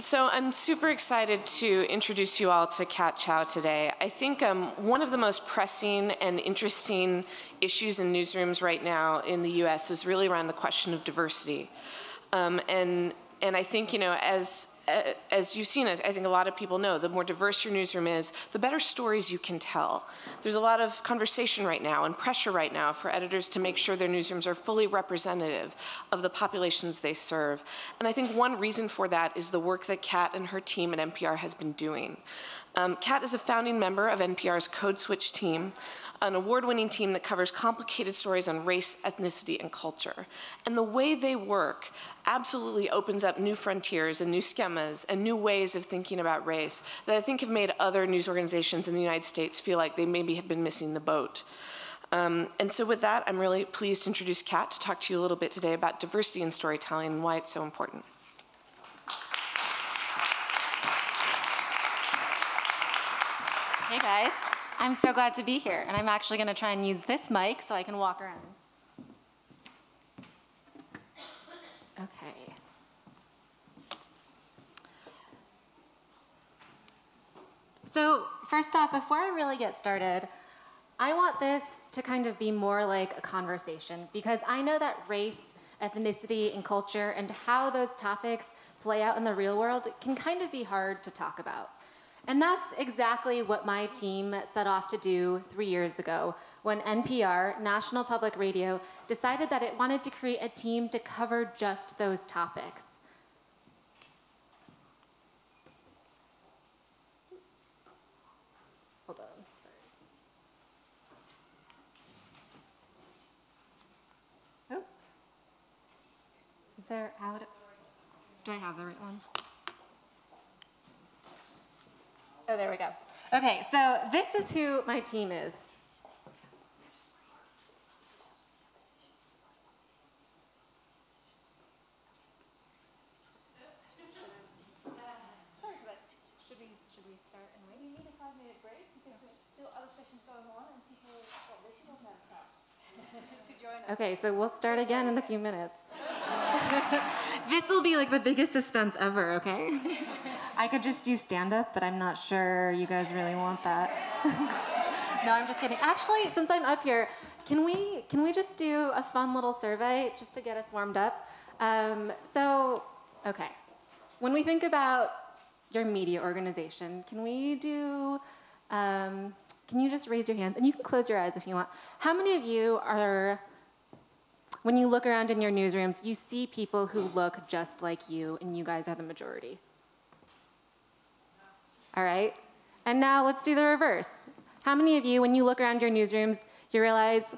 So I'm super excited to introduce you all to Kat Chow today. I think one of the most pressing and interesting issues in newsrooms right now in the US is really around the question of diversity. And I think, you know, as you've seen, I think a lot of people know, the more diverse your newsroom is, the better stories you can tell. There's a lot of conversation right now and pressure right now for editors to make sure their newsrooms are fully representative of the populations they serve. And I think one reason for that is the work that Kat and her team at NPR has been doing. Kat is a founding member of NPR's Code Switch team, an award-winning team that covers complicated stories on race, ethnicity, and culture. And the way they work absolutely opens up new frontiers and new schemas and new ways of thinking about race that I think have made other news organizations in the United States feel like they maybe have been missing the boat. And so with that, I'm really pleased to introduce Kat to talk to you a little bit today about diversity in storytelling and why it's so important. Hey guys, I'm so glad to be here, and I'm actually going to try and use this mic so I can walk around. Okay. So first off, before I really get started, I want this to kind of be more like a conversation, because I know that race, ethnicity, and culture and how those topics play out in the real world can kind of be hard to talk about. And that's exactly what my team set off to do 3 years ago when NPR, National Public Radio, decided that it wanted to create a team to cover just those topics. Hold on, sorry. Oh. Is there, do I have the right one? Oh, there we go. Okay, so this is who my team is. Should we start and wait? We need a 5-minute break because there's still other sessions going on and people are listening to that class to join us. Okay, so we'll start again in a few minutes. This will be like the biggest suspense ever, okay? I could just do stand-up, but I'm not sure you guys really want that. No, I'm just kidding. Actually, since I'm up here, can we just do a fun little survey just to get us warmed up? Okay. When we think about your media organization, can we do, can you just raise your hands? And you can close your eyes if you want. How many of you are, when you look around in your newsrooms, you see people who look just like you, and you guys are the majority? All right, and now let's do the reverse. How many of you, when you look around your newsrooms, you realize,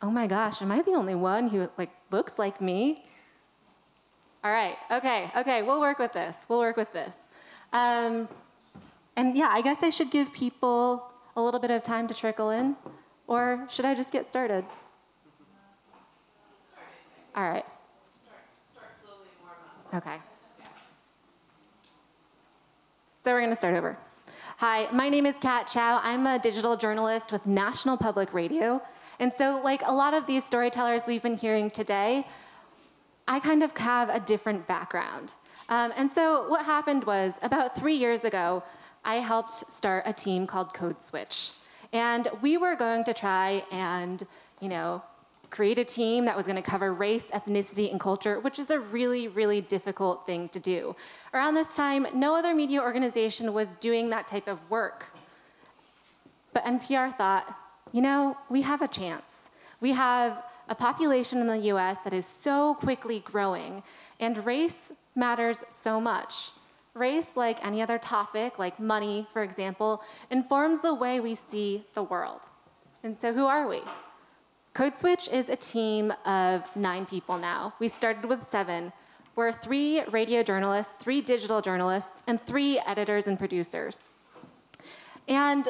oh my gosh, am I the only one who looks like me? All right, okay, we'll work with this. And yeah, I guess I should give people a little bit of time to trickle in, or should I just get started? All right. Start slowly and warm up. Okay. So we're going to start over. Hi, my name is Kat Chow. I'm a digital journalist with National Public Radio. And so like a lot of these storytellers we've been hearing today, I kind of have a different background. And so what happened was about 3 years ago, I helped start a team called Code Switch. And we were going to try and, you know, create a team that was going to cover race, ethnicity, and culture, which is a really, really difficult thing to do. Around this time, no other media organization was doing that type of work. But NPR thought, you know, we have a chance. We have a population in the US that is so quickly growing, and race matters so much. Race, like any other topic, like money, for example, informs the way we see the world. And so who are we? Code Switch is a team of 9 people now. We started with 7. We're 3 radio journalists, 3 digital journalists, and 3 editors and producers. And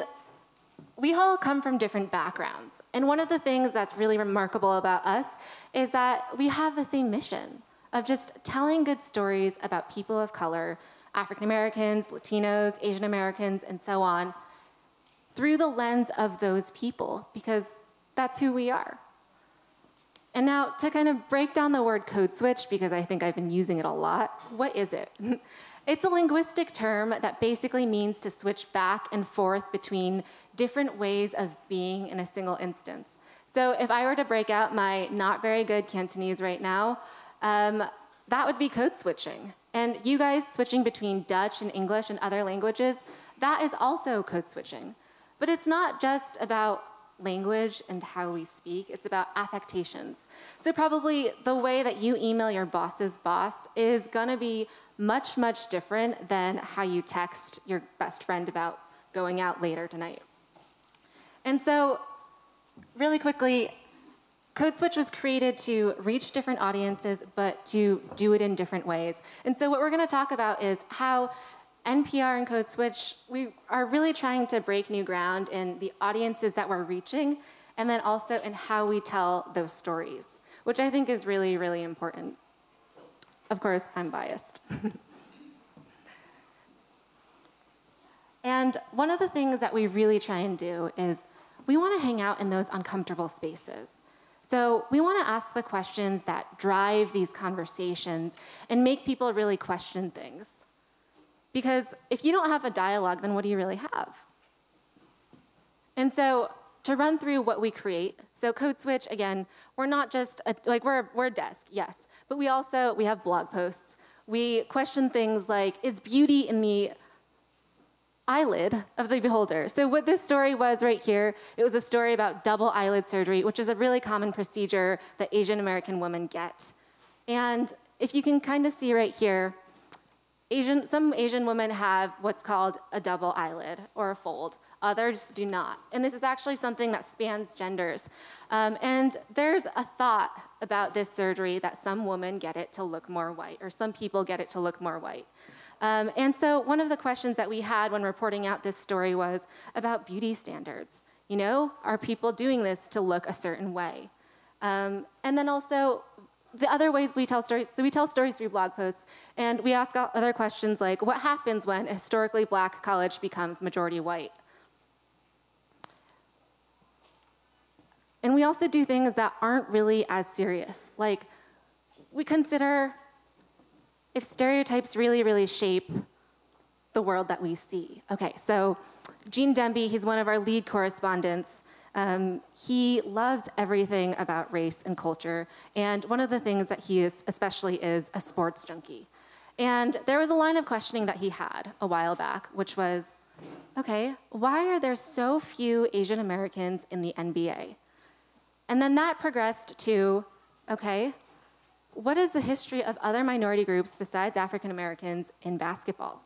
we all come from different backgrounds. And one of the things that's really remarkable about us is that we have the same mission of just telling good stories about people of color, African Americans, Latinos, Asian Americans, and so on, through the lens of those people, because that's who we are. And now, to kind of break down the word code switch, because I think I've been using it a lot, what is it? It's a linguistic term that basically means to switch back and forth between different ways of being in a single instance. So if I were to break out my not very good Cantonese right now, that would be code switching. And you guys switching between Dutch and English and other languages, that is also code switching. But it's not just about language and how we speak, it's about affectations. So probably the way that you email your boss's boss is gonna be much, much different than how you text your best friend about going out later tonight. And so, really quickly, Code Switch was created to reach different audiences, but to do it in different ways. And so what we're gonna talk about is how NPR and Code Switch, we are really trying to break new ground in the audiences that we're reaching, and then also in how we tell those stories, which I think is really, really important. Of course, I'm biased. And one of the things that we really try and do is we want to hang out in those uncomfortable spaces. So we want to ask the questions that drive these conversations and make people really question things. Because if you don't have a dialogue, then what do you really have? And so to run through what we create, so Code Switch, again, we're not just, we're a desk, yes, but we have blog posts. We question things like, is beauty in the eyelid of the beholder? So what this story was right here, it was a story about double eyelid surgery, which is a really common procedure that Asian American women get. And if you can kind of see right here, some Asian women have what's called a double eyelid or a fold. Others do not. And this is actually something that spans genders. And there's a thought about this surgery that some women get it to look more white, or some people get it to look more white. And so one of the questions that we had when reporting out this story was about beauty standards. You know, are people doing this to look a certain way? And then also, the other ways we tell stories, so we tell stories through blog posts, and we ask other questions like, what happens when a historically black college becomes majority white? And we also do things that aren't really as serious. Like, we consider if stereotypes really, really shape the world that we see. Okay, so Gene Demby, he's one of our lead correspondents. He loves everything about race and culture, and one of the things that he is especially is a sports junkie. And there was a line of questioning that he had a while back, which was, okay, why are there so few Asian Americans in the NBA? And then that progressed to, okay, what is the history of other minority groups besides African Americans in basketball?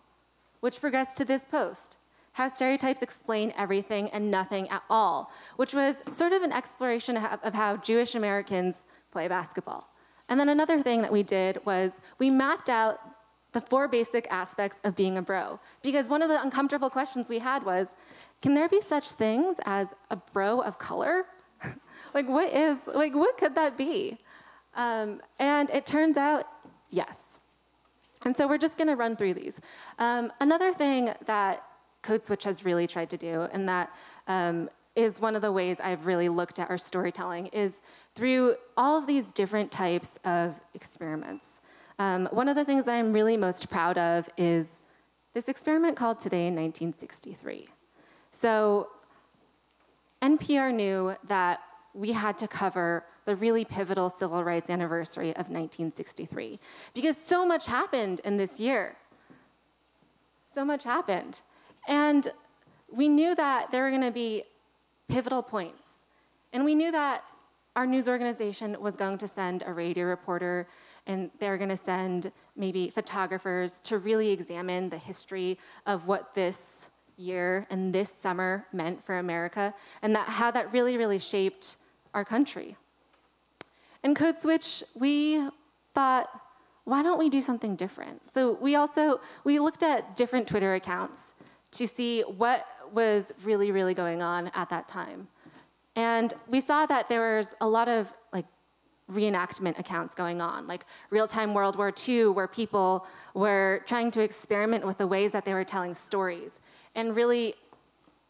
Which progressed to this post. How stereotypes explain everything and nothing at all, which was sort of an exploration of how Jewish Americans play basketball. And then another thing that we did was we mapped out the 4 basic aspects of being a bro. Because one of the uncomfortable questions we had was, can there be such things as a bro of color? What could that be? And it turns out, yes. And so we're just gonna run through these. Another thing that Code Switch has really tried to do, and that is one of the ways I've really looked at our storytelling, is through all of these different types of experiments. One of the things that I'm really most proud of is this experiment called Today in 1963. So NPR knew that we had to cover the really pivotal civil rights anniversary of 1963, because so much happened in this year. So much happened. And we knew that there were going to be pivotal points. And we knew that our news organization was going to send a radio reporter, and they were going to send maybe photographers to really examine the history of what this year and this summer meant for America, and how that really, really shaped our country. In Code Switch, we thought, why don't we do something different? So we looked at different Twitter accounts to see what was really, really going on at that time. And we saw that there was a lot of reenactment accounts going on, like Real-Time World War II, where people were trying to experiment with the ways that they were telling stories, and really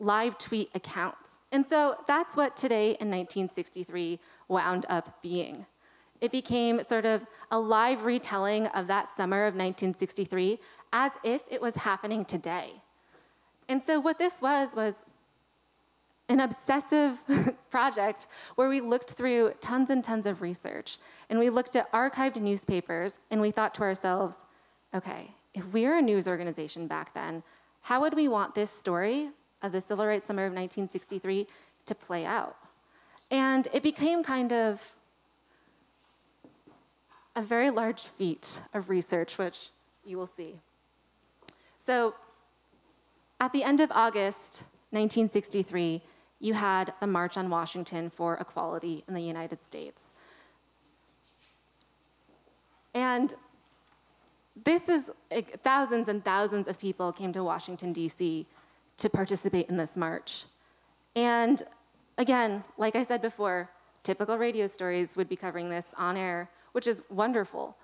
live tweet accounts. And so that's what Today in 1963 wound up being. It became sort of a live retelling of that summer of 1963 as if it was happening today. And so what this was an obsessive project where we looked through tons and tons of research, and we looked at archived newspapers, and we thought to ourselves, okay, if we were a news organization back then, how would we want this story of the Civil Rights Summer of 1963 to play out? And it became kind of a very large feat of research, which you will see. So at the end of August 1963, you had the March on Washington for Equality in the United States. And this is, thousands and thousands of people came to Washington, D.C. to participate in this march. And again, like I said before, typical radio stories would be covering this on air, which is wonderful.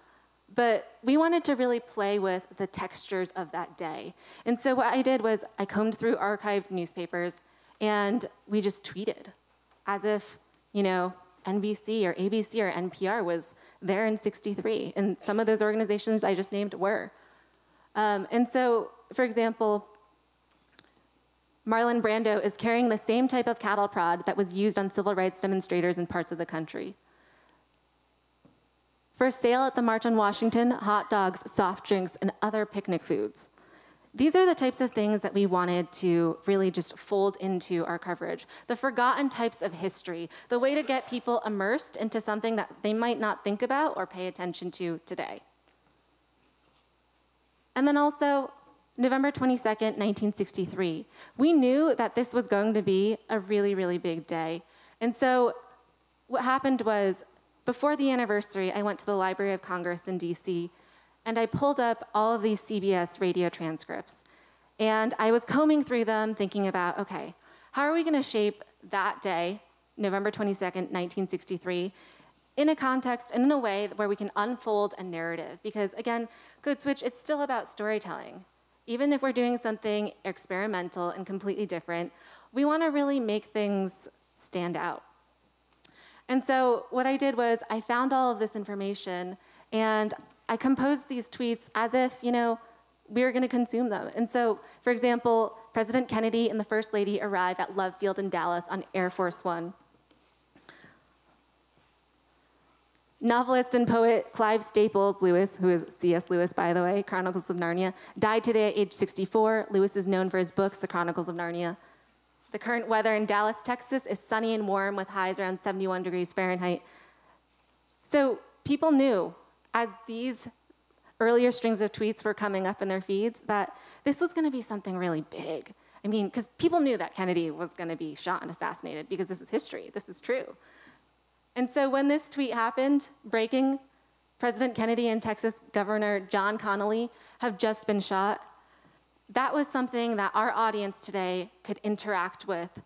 But we wanted to really play with the textures of that day. And so what I did was I combed through archived newspapers, and we just tweeted as if, you know, NBC or ABC or NPR was there in '63. And some of those organizations I just named were. And so, for example, Marlon Brando is carrying the same type of cattle prod that was used on civil rights demonstrators in parts of the country. For sale at the March on Washington, hot dogs, soft drinks, and other picnic foods. These are the types of things that we wanted to really just fold into our coverage. The forgotten types of history, the way to get people immersed into something that they might not think about or pay attention to today. And then also, November 22nd, 1963. We knew that this was going to be a really, really big day. And so what happened was, before the anniversary, I went to the Library of Congress in DC, and I pulled up all of these CBS radio transcripts. And I was combing through them, thinking about, okay, how are we gonna shape that day, November 22nd, 1963, in a context and in a way where we can unfold a narrative? Because again, Code Switch, it's still about storytelling. Even if we're doing something experimental and completely different, we wanna really make things stand out. And so what I did was I found all of this information, and I composed these tweets as if, you know, we were gonna consume them. And so, for example, President Kennedy and the First Lady arrive at Love Field in Dallas on Air Force One. Novelist and poet Clive Staples Lewis, who is C.S. Lewis, by the way, Chronicles of Narnia, died today at age 64. Lewis is known for his books, The Chronicles of Narnia. The current weather in Dallas, Texas is sunny and warm with highs around 71 degrees Fahrenheit. So people knew, as these earlier strings of tweets were coming up in their feeds, that this was gonna be something really big. I mean, because people knew that Kennedy was gonna be shot and assassinated, because this is history, this is true. And so when this tweet happened, breaking, President Kennedy and Texas Governor John Connally have just been shot, that was something that our audience today could interact with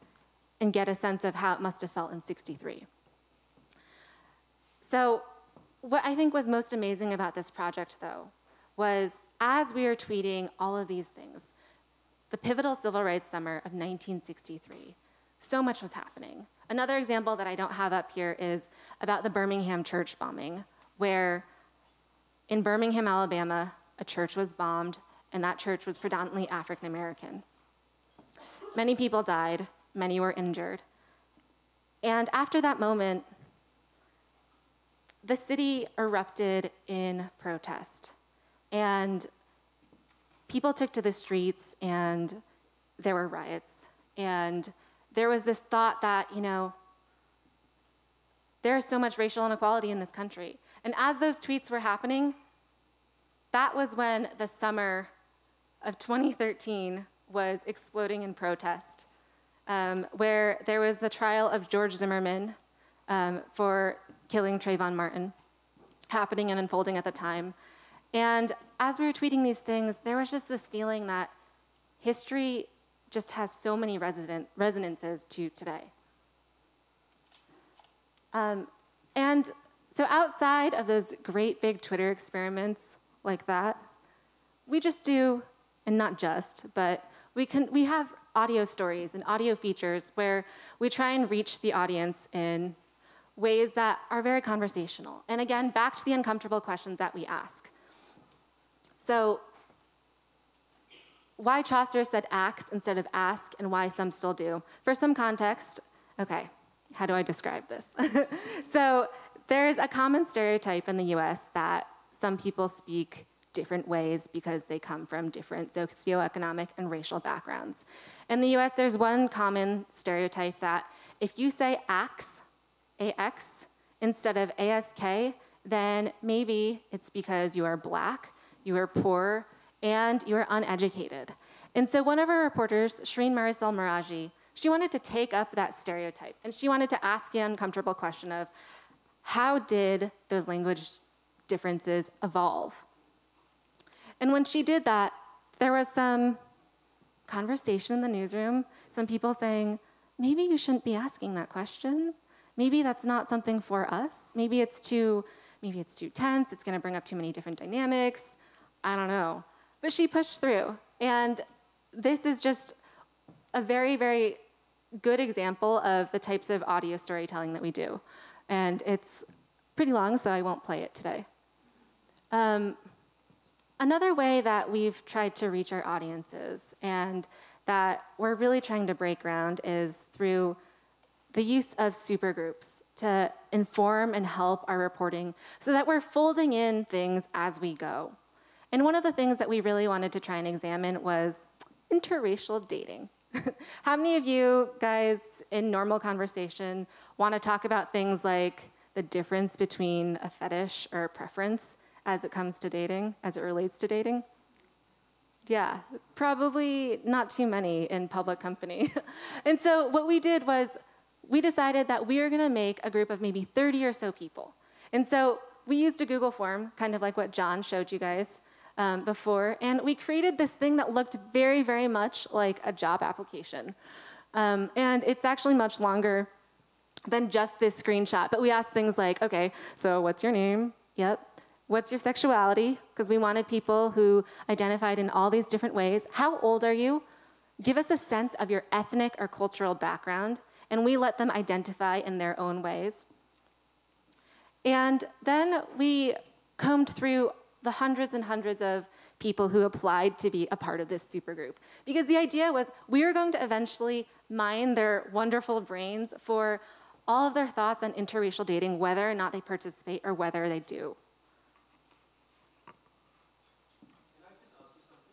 and get a sense of how it must have felt in '63. So what I think was most amazing about this project, though, was as we were tweeting all of these things, the pivotal civil rights summer of 1963, so much was happening. Another example that I don't have up here is about the Birmingham church bombing, where in Birmingham, Alabama, a church was bombed, and that church was predominantly African American. Many people died, many were injured. And after that moment, the city erupted in protest. And people took to the streets, and there were riots. And there was this thought that, you know, there is so much racial inequality in this country. And as those tweets were happening, that was when the summer of 2013 was exploding in protest, where there was the trial of George Zimmerman for killing Trayvon Martin happening and unfolding at the time. And as we were tweeting these things, there was just this feeling that history just has so many resonances to today. And so outside of those great big Twitter experiments like that, we just do, and not just, but we have audio stories and audio features where we try and reach the audience in ways that are very conversational. And again, back to the uncomfortable questions that we ask. So why Chaucer said axe instead of ask, and why some still do. For some context, okay, how do I describe this? So there's a common stereotype in the US that some people speak different ways because they come from different socioeconomic and racial backgrounds. In the US, there's one common stereotype that if you say ax, A-X, instead of ASK, then maybe it's because you are black, you are poor, and you are uneducated. And so one of our reporters, Shireen Marisol Meraji, she wanted to take up that stereotype, and she wanted to ask the uncomfortable question of, how did those language differences evolve? And when she did that, there was some conversation in the newsroom, some people saying, maybe you shouldn't be asking that question. Maybe that's not something for us. Maybe it's too tense, it's gonna bring up too many different dynamics. I don't know. But she pushed through. And this is just a very, very good example of the types of audio storytelling that we do. And it's pretty long, so I won't play it today. Another way that we've tried to reach our audiences and that we're really trying to break ground is through the use of supergroups to inform and help our reporting so that we're folding in things as we go. And one of the things that we really wanted to try and examine was interracial dating. How many of you guys in normal conversation want to talk about things like the difference between a fetish or a preference as it comes to dating, as it relates to dating? Yeah, probably not too many in public company. And so what we did was we decided that we were gonna make a group of maybe 30 or so people. And so we used a Google form, kind of like what John showed you guys before, and we created this thing that looked very, very much like a job application. And it's actually much longer than just this screenshot, but we asked things like, okay, so what's your name? Yep. What's your sexuality? Because we wanted people who identified in all these different ways. How old are you? Give us a sense of your ethnic or cultural background, and we let them identify in their own ways. And then we combed through the hundreds and hundreds of people who applied to be a part of this supergroup. Because the idea was we were going to eventually mine their wonderful brains for all of their thoughts on interracial dating, whether or not they participate or whether they do.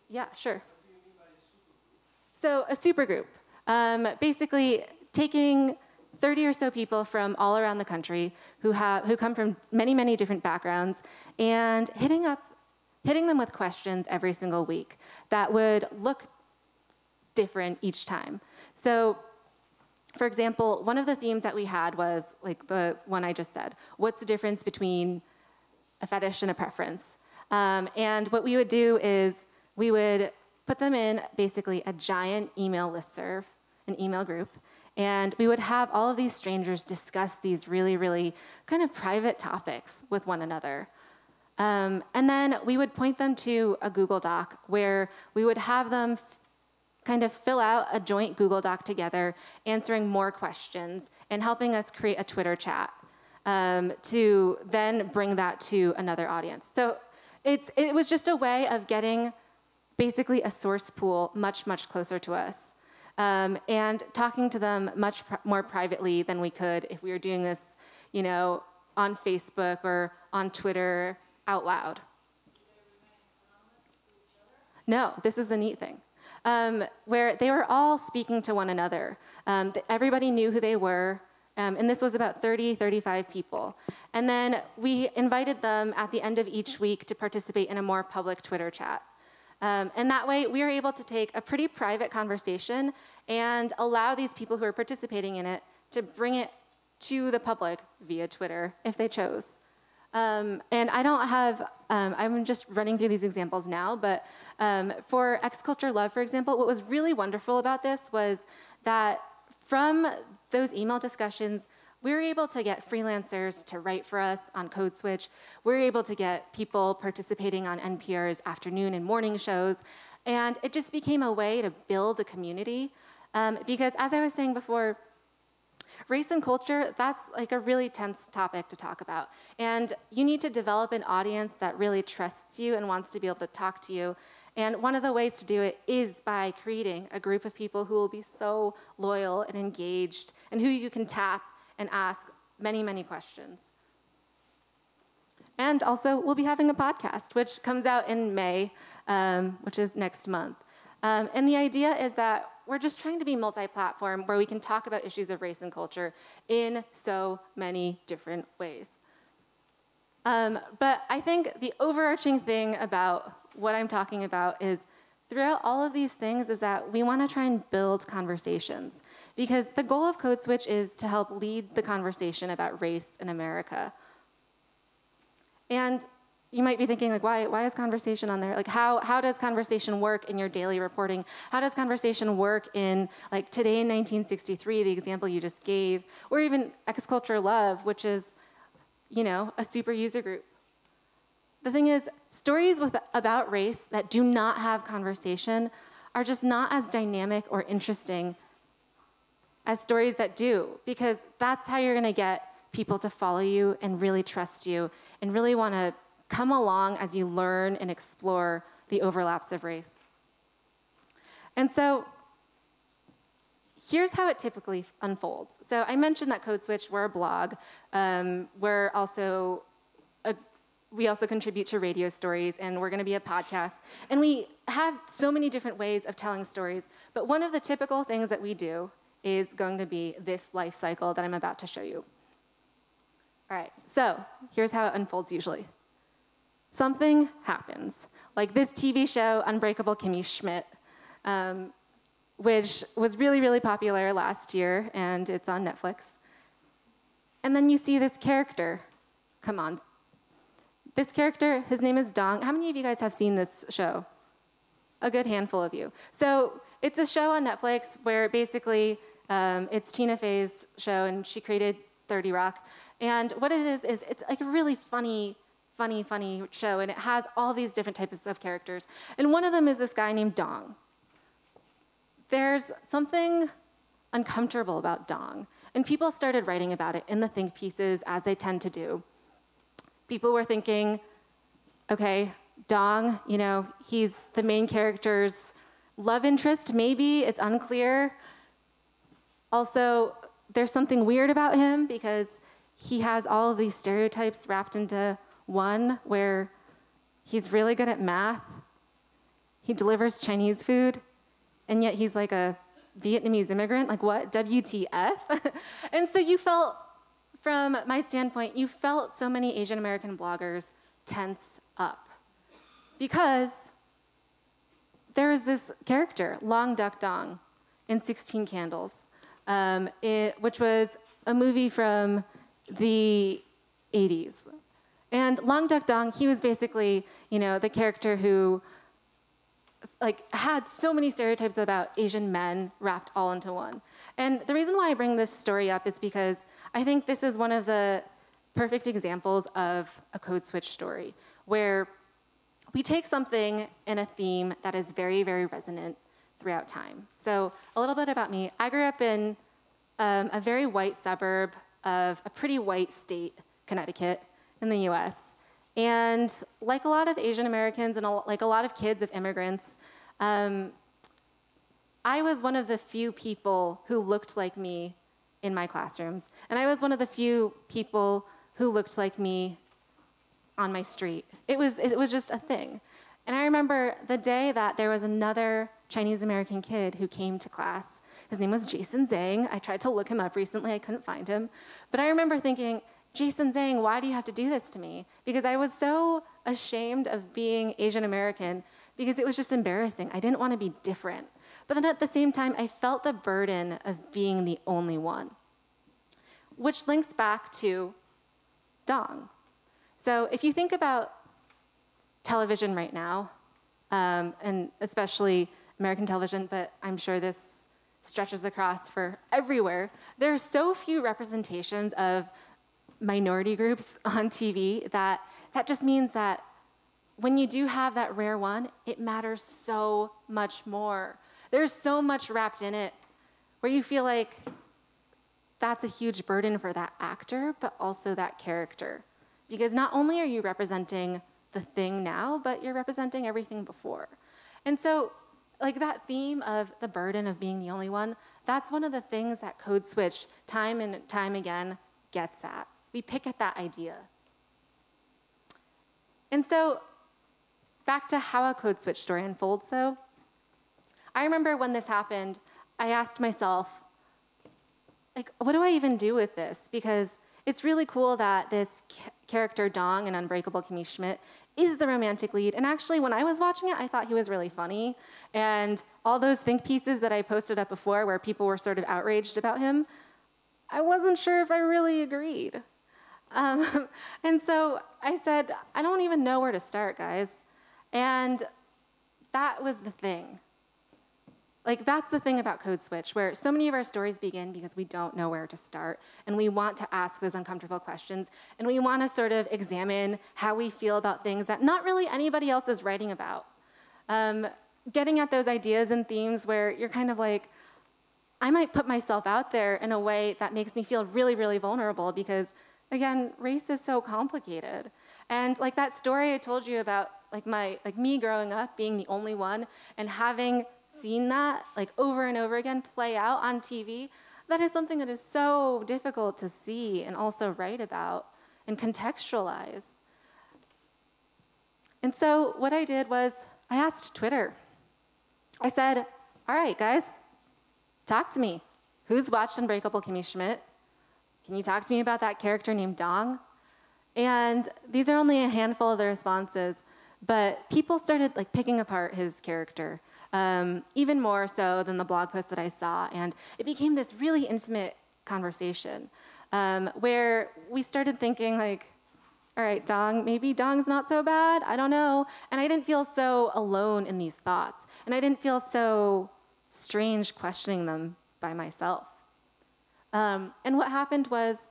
Yeah, sure. What do you mean by a supergroup? So a supergroup, basically taking 30 or so people from all around the country who come from many, many different backgrounds and hitting them with questions every single week that would look different each time. So, for example, one of the themes that we had was like the one I just said. What's the difference between a fetish and a preference? And what we would do is we would put them in basically a giant email listserv, an email group, and we would have all of these strangers discuss these really, really kind of private topics with one another. And then we would point them to a Google Doc where we would have them kind of fill out a joint Google Doc together, answering more questions and helping us create a Twitter chat to then bring that to another audience. So it was just a way of getting basically a source pool much, much closer to us. And talking to them much more privately than we could if we were doing this, you know, on Facebook or on Twitter out loud. No, this is the neat thing. Where they were all speaking to one another. Everybody knew who they were, and this was about 30, 35 people. And then we invited them at the end of each week to participate in a more public Twitter chat. And that way, we were able to take a pretty private conversation and allow these people who are participating in it to bring it to the public via Twitter if they chose. And I don't have, I'm just running through these examples now, but for X Culture Love, for example, what was really wonderful about this was that from those email discussions, we were able to get freelancers to write for us on Code Switch. We were able to get people participating on NPR's afternoon and morning shows. And it just became a way to build a community. Because as I was saying before, race and culture, that's like a really tense topic to talk about. And you need to develop an audience that really trusts you and wants to be able to talk to you And one of the ways to do it is by creating a group of people who will be so loyal and engaged and who you can tap and ask many, many questions. And also, we'll be having a podcast, which comes out in May, which is next month. And the idea is that we're just trying to be multi-platform where we can talk about issues of race and culture in so many different ways. But I think the overarching thing about what I'm talking about is throughout all of these things is that we want to try and build conversations. Because the goal of Code Switch is to help lead the conversation about race in America. And you might be thinking, like, why is conversation on there? Like, how does conversation work in your daily reporting? How does conversation work in, like, Today in 1963, the example you just gave, or even X Culture Love, which is, you know, a super user group? The thing is, stories about race that do not have conversation are just not as dynamic or interesting as stories that do, because that's how you're going to get people to follow you and really trust you and really want to come along as you learn and explore the overlaps of race. And so here's how it typically unfolds. So I mentioned that Code Switch, we're a blog. We also contribute to radio stories, and we're going to be a podcast. And we have so many different ways of telling stories. But one of the typical things that we do is going to be this life cycle that I'm about to show you. All right, so here's how it unfolds usually. Something happens, like this TV show, Unbreakable Kimmy Schmidt, which was really, really popular last year, and it's on Netflix. And then you see this character come on. This character, his name is Dong. How many of you guys have seen this show? A good handful of you. So it's a show on Netflix where basically it's Tina Fey's show, and she created 30 Rock. And what it is it's like a really funny show, and it has all these different types of characters. And one of them is this guy named Dong. There's something uncomfortable about Dong, and people started writing about it in the think pieces, as they tend to do. People were thinking, okay, Dong, you know, he's the main character's love interest, maybe, it's unclear. Also, there's something weird about him because he has all of these stereotypes wrapped into one, where he's really good at math, he delivers Chinese food, and yet he's like a Vietnamese immigrant. Like, what? WTF? And so you felt, from my standpoint, you felt so many Asian American bloggers tense up because there was this character, Long Duck Dong, in 16 Candles, which was a movie from the 80s. And Long Duck Dong, he was basically, you know, the character who had so many stereotypes about Asian men wrapped all into one. And the reason why I bring this story up is because I think this is one of the perfect examples of a code switch story, where we take something in a theme that is very, very resonant throughout time. So a little bit about me. I grew up in a very white suburb of a pretty white state, Connecticut, in the US. And like a lot of Asian Americans and like a lot of kids of immigrants, I was one of the few people who looked like me in my classrooms. And I was one of the few people who looked like me on my street. It was just a thing. And I remember the day that there was another Chinese American kid who came to class. His name was Jason Zhang. I tried to look him up recently. I couldn't find him. But I remember thinking, Jason Zhang, why do you have to do this to me? Because I was so ashamed of being Asian American because it was just embarrassing. I didn't want to be different. But then at the same time, I felt the burden of being the only one, which links back to Dong. So if you think about television right now, and especially American television, but I'm sure this stretches across for everywhere, there are so few representations of minority groups on TV that just means that when you do have that rare one, it matters so much more. There's so much wrapped in it where you feel like that's a huge burden for that actor, but also that character. Because not only are you representing the thing now, but you're representing everything before. And so, like that theme of the burden of being the only one, that's one of the things that Code Switch time and time again gets at. We pick at that idea. And so, back to how a Code Switch story unfolds though. I remember when this happened, I asked myself, like, what do I even do with this? Because it's really cool that this character Dong in Unbreakable Kimmy Schmidt is the romantic lead. And actually, when I was watching it, I thought he was really funny. And all those think pieces that I posted up before where people were sort of outraged about him, I wasn't sure if I really agreed. And so I said, I don't even know where to start, guys. And that was the thing. Like, that's the thing about Code Switch, where so many of our stories begin because we don't know where to start, and we want to ask those uncomfortable questions, and we want to sort of examine how we feel about things that not really anybody else is writing about. Getting at those ideas and themes where you're kind of like, I might put myself out there in a way that makes me feel really, really vulnerable because, again, race is so complicated. And like that story I told you about, like me growing up being the only one and having seen that like over and over again play out on TV, that is something that is so difficult to see and also write about and contextualize. And so what I did was I asked Twitter. I said, all right, guys, talk to me. Who's watched Unbreakable Kimmy Schmidt? Can you talk to me about that character named Dong? And these are only a handful of the responses, but people started like picking apart his character. Even more so than the blog post that I saw. And it became this really intimate conversation where we started thinking like, all right, Dong, maybe Dong's not so bad, I don't know. And I didn't feel so alone in these thoughts. And I didn't feel so strange questioning them by myself. And what happened was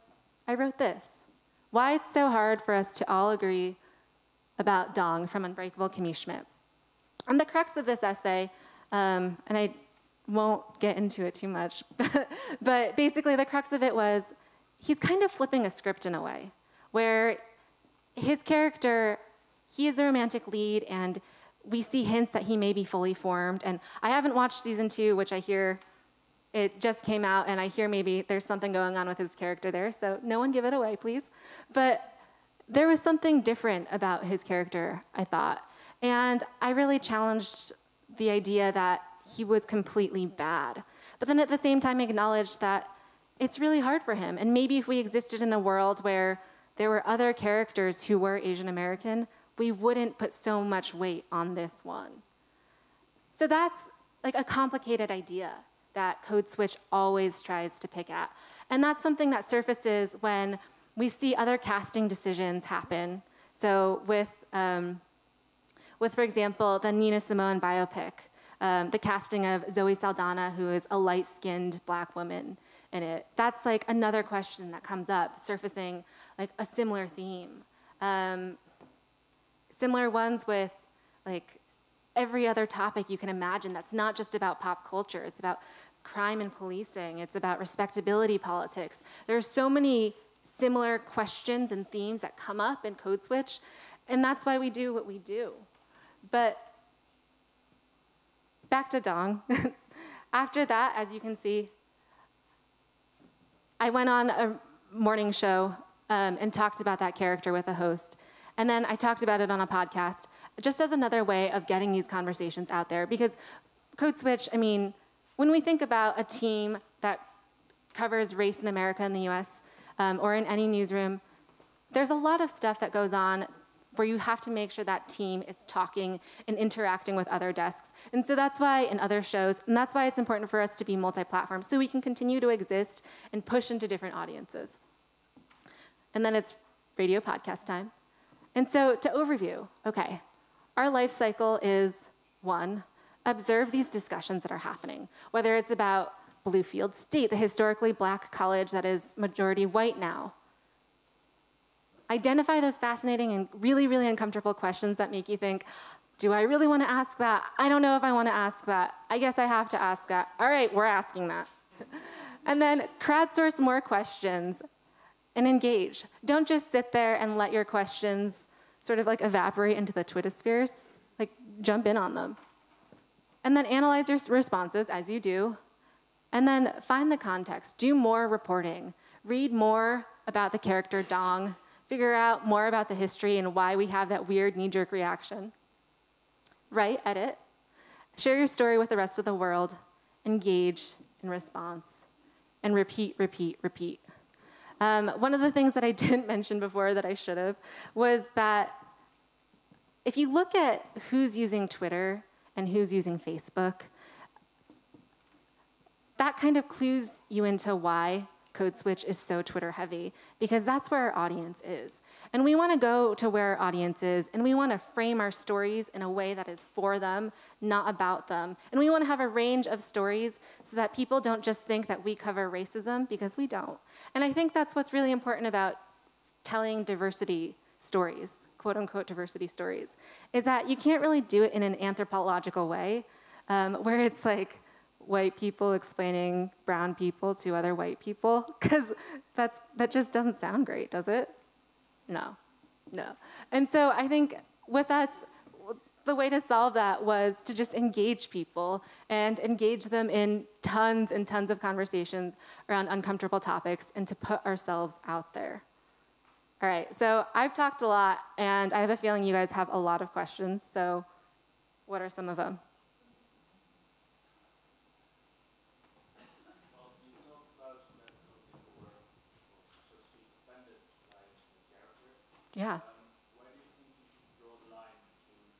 I wrote this: why it's so hard for us to all agree about Dong from Unbreakable Kimmy Schmidt. And the crux of this essay, and I won't get into it too much, but basically the crux of it was he's kind of flipping a script in a way, where his character, he is the romantic lead, and we see hints that he may be fully formed. And I haven't watched season 2, which I hear it just came out, and I hear maybe there's something going on with his character there, so no one give it away, please. But there was something different about his character, I thought. And I really challenged the idea that he was completely bad. But then at the same time acknowledged that it's really hard for him. And maybe if we existed in a world where there were other characters who were Asian American, we wouldn't put so much weight on this one. So that's like a complicated idea that Code Switch always tries to pick at. And that's something that surfaces when we see other casting decisions happen. So with, for example, the Nina Simone biopic, the casting of Zoe Saldana, who is a light-skinned black woman in it. That's like another question that comes up, surfacing like a similar theme. Similar ones with like every other topic you can imagine that's not just about pop culture. It's about crime and policing. It's about respectability politics. There's so many similar questions and themes that come up in Code Switch, and that's why we do what we do. But back to Dong. After that, as you can see, I went on a morning show and talked about that character with a host. And then I talked about it on a podcast, just as another way of getting these conversations out there. Because Code Switch, I mean, when we think about a team that covers race in America and the US, or in any newsroom, there's a lot of stuff that goes on where you have to make sure that team is talking and interacting with other desks. And so that's why in other shows, and that's why it's important for us to be multi-platform, so we can continue to exist and push into different audiences. And then it's radio podcast time. And so to overview, okay, our life cycle is 1, observe these discussions that are happening, whether it's about Bluefield State, the historically black college that is majority white now. Identify those fascinating and really, really uncomfortable questions that make you think, do I really want to ask that? I don't know if I want to ask that. I guess I have to ask that. All right, we're asking that. And then crowdsource more questions and engage. Don't just sit there and let your questions sort of like evaporate into the Twitterspheres. Like, jump in on them. And then analyze your responses, as you do, and then find the context. Do more reporting. Read more about the character Dong. Figure out more about the history and why we have that weird knee-jerk reaction. Write, edit. Share your story with the rest of the world. Engage in response. And repeat, repeat, repeat. One of the things that I didn't mention before that I should have was that if you look at who's using Twitter and who's using Facebook, that kind of clues you into why Code Switch is so Twitter heavy, because that's where our audience is. And we want to go to where our audience is, and we want to frame our stories in a way that is for them, not about them. And we want to have a range of stories so that people don't just think that we cover racism, because we don't. And I think that's what's really important about telling diversity stories, quote unquote diversity stories, is that you can't really do it in an anthropological way, where it's like, white people explaining brown people to other white people, because that just doesn't sound great, does it? No. And so I think with us, the way to solve that was to just engage people and engage them in tons and tons of conversations around uncomfortable topics and to put ourselves out there. All right, so I've talked a lot, and I have a feeling you guys have a lot of questions, so what are some of them? Yeah. Why do you think you should draw the line between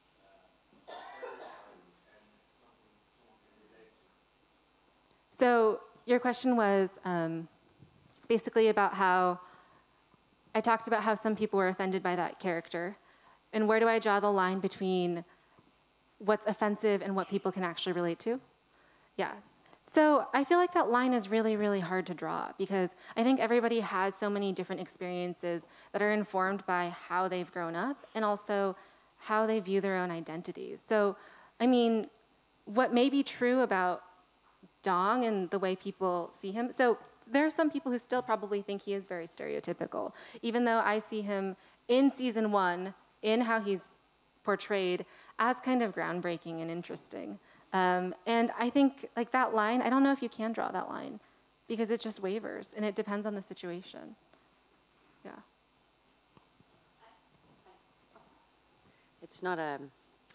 stereotype and something someone can relate to? So your question was basically about how I talked about how some people were offended by that character, and where do I draw the line between what's offensive and what people can actually relate to? Yeah. So I feel like that line is really, really hard to draw, because I think everybody has so many different experiences that are informed by how they've grown up and also how they view their own identities. So, I mean, what may be true about Dong and the way people see him. So there are some people who still probably think he is very stereotypical, even though I see him in season 1, in how he's portrayed, as kind of groundbreaking and interesting. And I think like that line, I don't know if you can draw that line, because it just wavers and it depends on the situation. Yeah. It's not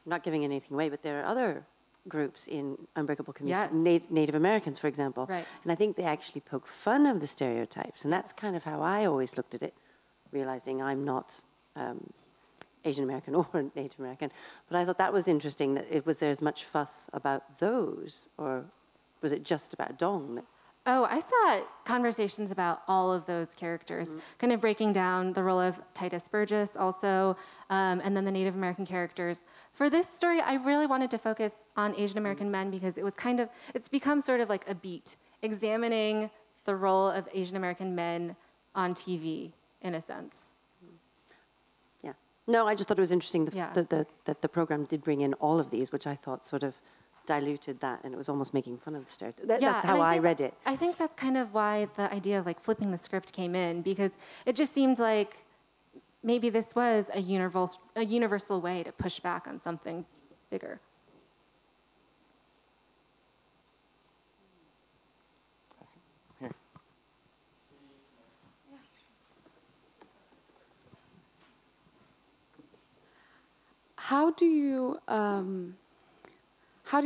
not giving anything away, but there are other groups in Unbreakable Kimmy, Yes. Native Americans, for example. Right. And I think they actually poke fun of the stereotypes, and that's kind of how I always looked at it, realizing I'm not Asian American or Native American. But I thought that was interesting, that there as much fuss about those, or was it just about Dong? Oh, I saw conversations about all of those characters, kind of breaking down the role of Titus Burgess also, and then the Native American characters. For this story, I really wanted to focus on Asian American men, because it was it's become sort of like a beat, examining the role of Asian American men on TV, in a sense. Yeah. No, I just thought it was interesting Yeah. that the program did bring in all of these, which I thought sort of diluted that, and it was almost making fun of the stereotype. That's how I read it. I think that's kind of why the idea of like flipping the script came in, because it just seemed like maybe this was a universal way to push back on something bigger. Here. How do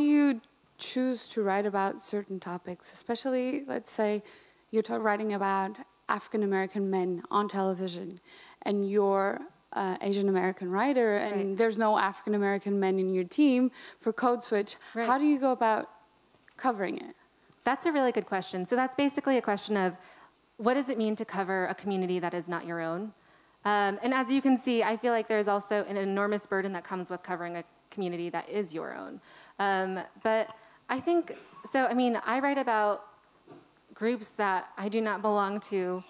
you choose to write about certain topics, especially, let's say, you're writing about African American men on television, and you're Asian American writer, and Right. there's no African American men in your team for Code Switch. Right. How do you go about covering it? That's a really good question. So that's basically a question of, what does it mean to cover a community that is not your own? And as you can see, I feel like there's also an enormous burden that comes with covering a community that is your own. But I think, so I mean, I write about groups that I do not belong to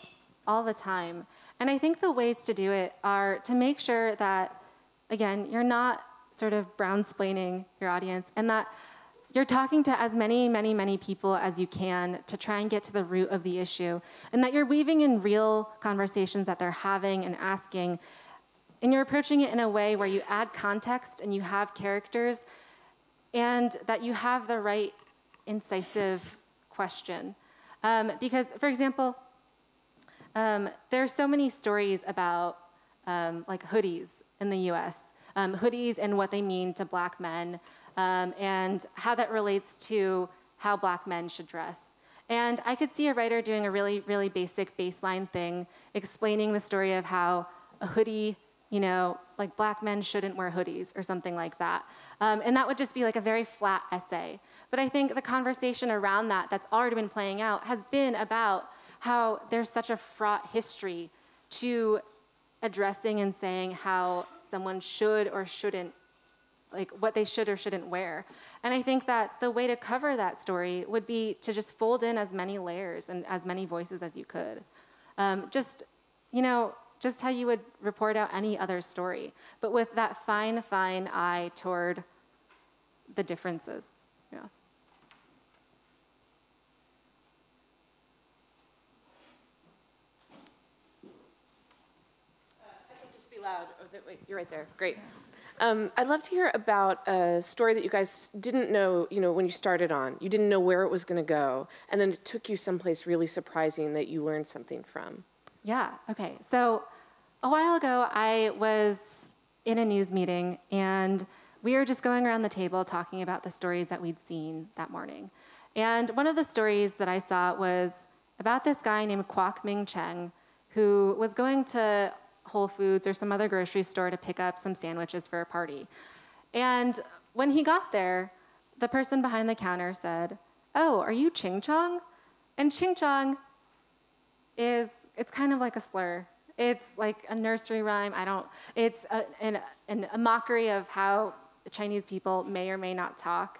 all the time. And I think the ways to do it are to make sure that, again, you're not sort of brown-splaining your audience, and that you're talking to as many people as you can to try and get to the root of the issue, and that you're weaving in real conversations that they're having and asking, and you're approaching it in a way where you add context and you have characters and that you have the right incisive question. Because, for example, there are so many stories about like hoodies in the US, hoodies and what they mean to black men, and how that relates to how black men should dress. And I could see a writer doing a really, really basic baseline thing, explaining the story of how a hoodie, you know, like black men shouldn't wear hoodies or something like that. And that would just be like a very flat essay. But I think the conversation around that that's already been playing out has been about how there's such a fraught history to addressing and saying how someone should or shouldn't, like what they should or shouldn't wear. And I think that the way to cover that story would be to just fold in as many layers and as many voices as you could. Just, you know, just how you would report out any other story, but with that fine, fine eye toward the differences. Yeah. I can just be loud. Oh, wait, you're right there. Great. I'd love to hear about a story that you guys didn't know, you know, when you started on. You didn't know where it was going to go, and then it took you someplace really surprising that you learned something from. Yeah, okay. So a while ago, I was in a news meeting, and we were just going around the table talking about the stories that we'd seen that morning. And one of the stories that I saw was about this guy named Kwok Ming Cheng, who was going to Whole Foods or some other grocery store to pick up some sandwiches for a party. And when he got there, the person behind the counter said, "Oh, are you Ching Chong?" And Ching Chong it's kind of like a slur. It's like a nursery rhyme. It's a mockery of how Chinese people may or may not talk.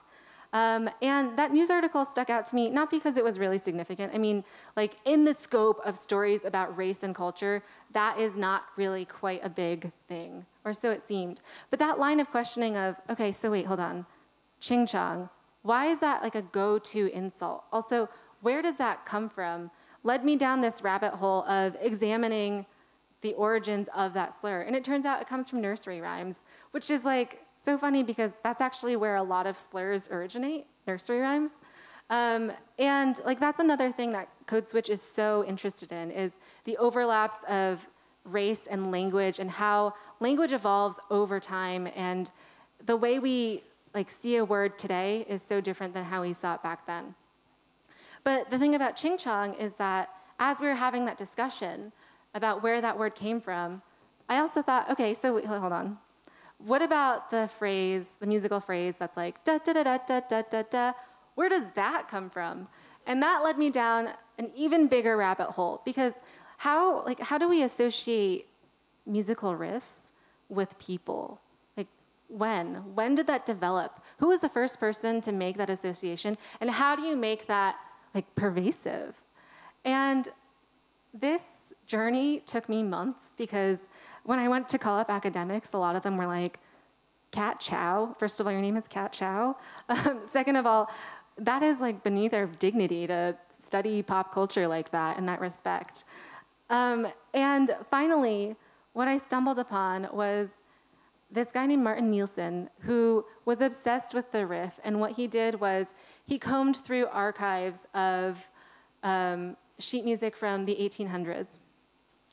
And that news article stuck out to me, not because it was really significant. I mean, like in the scope of stories about race and culture, that is not really quite a big thing, or so it seemed. But that line of questioning of, okay, so wait, hold on, Ching Chong, why is that like a go-to insult? Also, where does that come from? Led me down this rabbit hole of examining the origins of that slur. And it turns out it comes from nursery rhymes, which is like so funny because that's actually where a lot of slurs originate, nursery rhymes. And like that's another thing that Code Switch is so interested in is the overlaps of race and language and how language evolves over time, and the way we like see a word today is so different than how we saw it back then. But the thing about Ching Chong is that as we were having that discussion about where that word came from, I also thought, okay, so wait, hold on. What about the phrase, the musical phrase that's like da da da da da da da da? Where does that come from? And that led me down an even bigger rabbit hole because how do we associate musical riffs with people? Like when? When did that develop? Who was the first person to make that association? And how do you make that like pervasive? And this journey took me months because when I went to call up academics, a lot of them were like, Cat Chow, first of all, your name is Cat Chow. Second of all, that is like beneath our dignity to study pop culture like that in that respect. And finally, what I stumbled upon was this guy named Martin Nielsen who was obsessed with the riff, and what he did was he combed through archives of sheet music from the 1800s,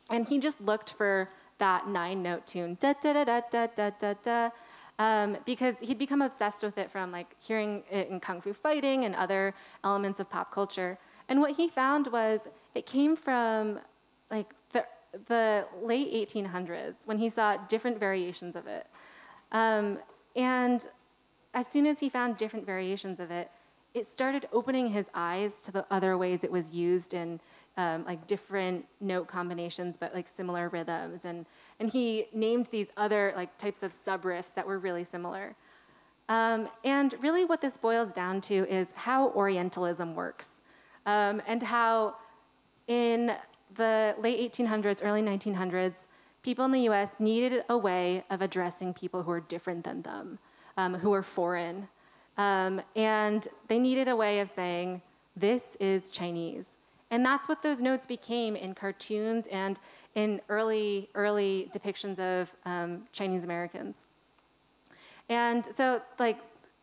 and he just looked for that 9-note tune, da da da da da da da da, because he'd become obsessed with it from like hearing it in kung fu fighting and other elements of pop culture. And what he found was it came from like the late 1800s when he saw different variations of it. And as soon as he found different variations of it, it started opening his eyes to the other ways it was used in like different note combinations, but like similar rhythms. And he named these other like types of sub-riffs that were really similar. And really what this boils down to is how Orientalism works, and how in the late 1800s, early 1900s, people in the US needed a way of addressing people who are different than them, who are foreign. And they needed a way of saying, this is Chinese. And that's what those notes became in cartoons and in early depictions of Chinese Americans. And so, like,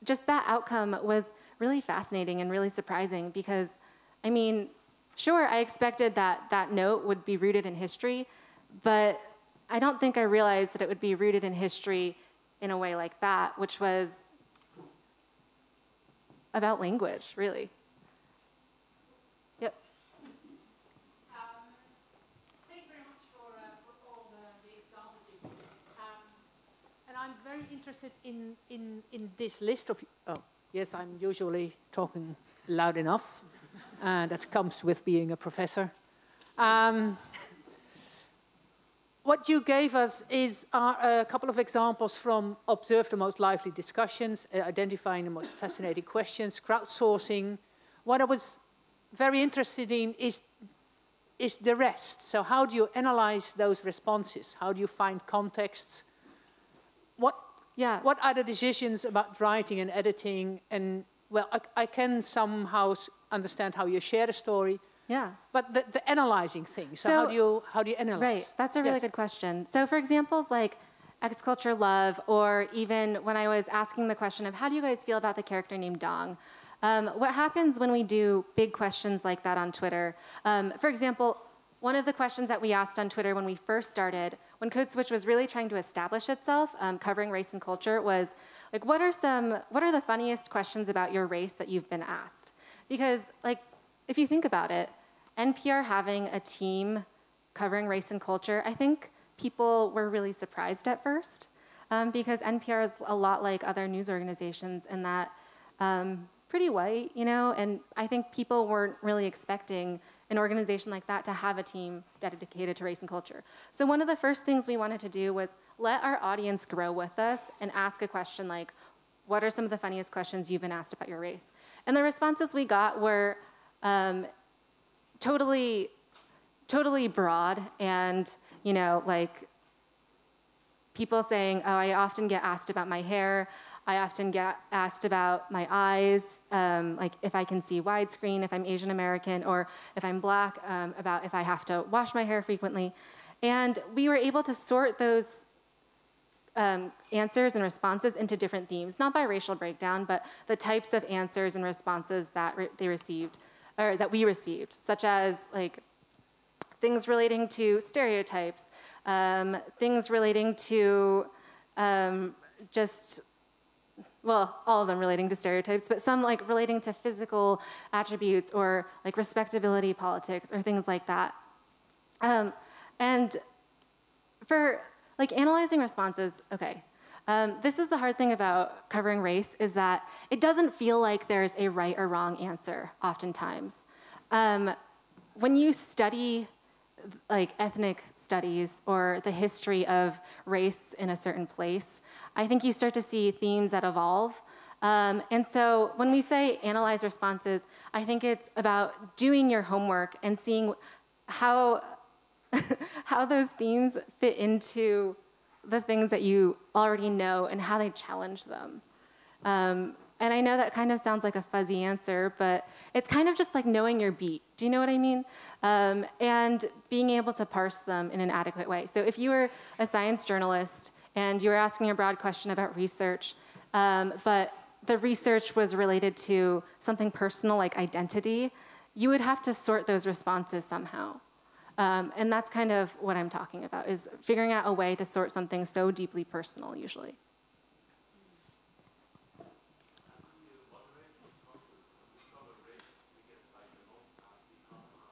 just that outcome was really fascinating and really surprising because, I mean, sure, I expected that that note would be rooted in history, but I don't think I realized that it would be rooted in history in a way like that, which was about language, really. Yep. Thank you very much for all the examples you gave. And I'm very interested in this list of... Oh, yes, I'm usually talking loud enough. That comes with being a professor. What you gave us are a couple of examples from observe the most lively discussions, identifying the most fascinating questions, crowdsourcing. What I was very interested in is the rest. So how do you analyze those responses? How do you find contexts? What are the decisions about writing and editing? And well, I can somehow understand how you share the story. Yeah. But the analyzing thing, so how do you analyze? Right, that's a really good question. So for examples like X Culture Love, or even when I was asking the question of how do you guys feel about the character named Dong, what happens when we do big questions like that on Twitter? For example, one of the questions that we asked on Twitter when we first started, when Code Switch was really trying to establish itself, covering race and culture, was like, what are the funniest questions about your race that you've been asked? Because like, if you think about it, NPR having a team covering race and culture, I think people were really surprised at first because NPR is a lot like other news organizations in that pretty white, you know, and I think people weren't really expecting an organization like that to have a team dedicated to race and culture. So one of the first things we wanted to do was let our audience grow with us and ask a question like, what are some of the funniest questions you've been asked about your race? And the responses we got were totally broad, and you know, like people saying, "Oh, I often get asked about my hair. I often get asked about my eyes, like if I can see widescreen, if I'm Asian American, or if I'm Black, about if I have to wash my hair frequently." And we were able to sort those answers and responses into different themes, not by racial breakdown, but the types of answers and responses that they received, or that we received, such as like things relating to stereotypes, things relating to well, all of them relating to stereotypes, but some like relating to physical attributes or like respectability politics or things like that. And for like analyzing responses, okay, this is the hard thing about covering race, is that it doesn't feel like there's a right or wrong answer oftentimes. When you study like ethnic studies or the history of race in a certain place, I think you start to see themes that evolve. And so when we say analyze responses, I think it's about doing your homework and seeing how how those themes fit into the things that you already know and how they challenge them. And I know that kind of sounds like a fuzzy answer, but it's kind of just like knowing your beat. Do you know what I mean? And being able to parse them in an adequate way. So if you were a science journalist and you were asking a broad question about research, but the research was related to something personal like identity, you would have to sort those responses somehow. And that's kind of what I'm talking about, is figuring out a way to sort something so deeply personal, usually.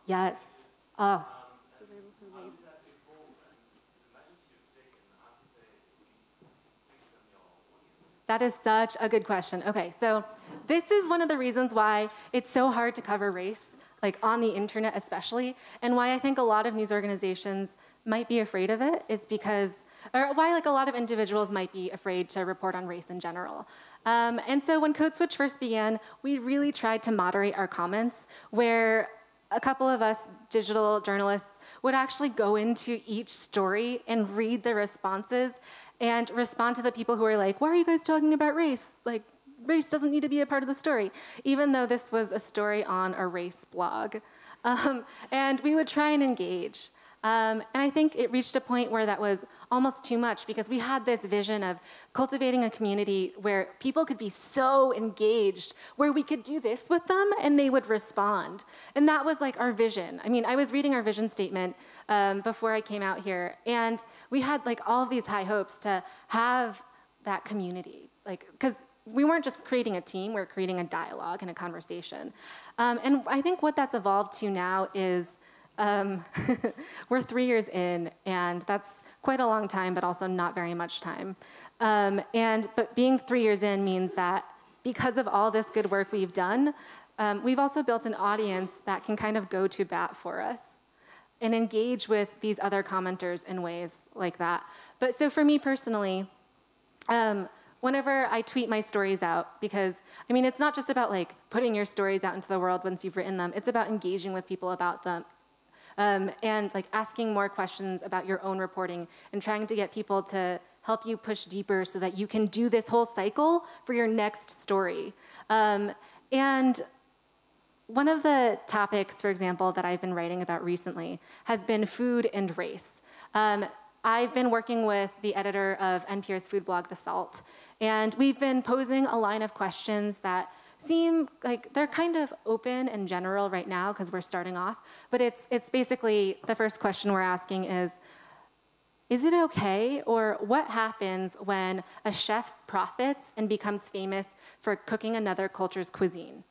Yes. Oh. That is such a good question. Okay, so this is one of the reasons why it's so hard to cover race, like on the internet especially, and why I think a lot of news organizations might be afraid of it, is because, or why like a lot of individuals might be afraid to report on race in general. And so when Code Switch first began, we really tried to moderate our comments, where a couple of us digital journalists would actually go into each story and read the responses and respond to the people who were like, why are you guys talking about race? Like, race doesn't need to be a part of the story, even though this was a story on a race blog. And we would try and engage. And I think it reached a point where that was almost too much because we had this vision of cultivating a community where people could be so engaged, where we could do this with them and they would respond. And that was like our vision. I mean, I was reading our vision statement before I came out here, and we had like all of these high hopes to have that community, like, because we weren't just creating a team, we were creating a dialogue and a conversation. And I think what that's evolved to now is we're 3 years in, and that's quite a long time, but also not very much time. But being 3 years in means that because of all this good work we've done, we've also built an audience that can kind of go to bat for us and engage with these other commenters in ways like that. But so for me personally, whenever I tweet my stories out, because I mean, it's not just about like putting your stories out into the world once you've written them, it's about engaging with people about them. And like asking more questions about your own reporting and trying to get people to help you push deeper so that you can do this whole cycle for your next story. And one of the topics, for example, that I've been writing about recently has been food and race. I've been working with the editor of NPR's food blog, The Salt, and we've been posing a line of questions that seem like they're kind of open and general right now because we're starting off, but it's basically the first question we're asking is it okay, or what happens when a chef profits and becomes famous for cooking another culture's cuisine?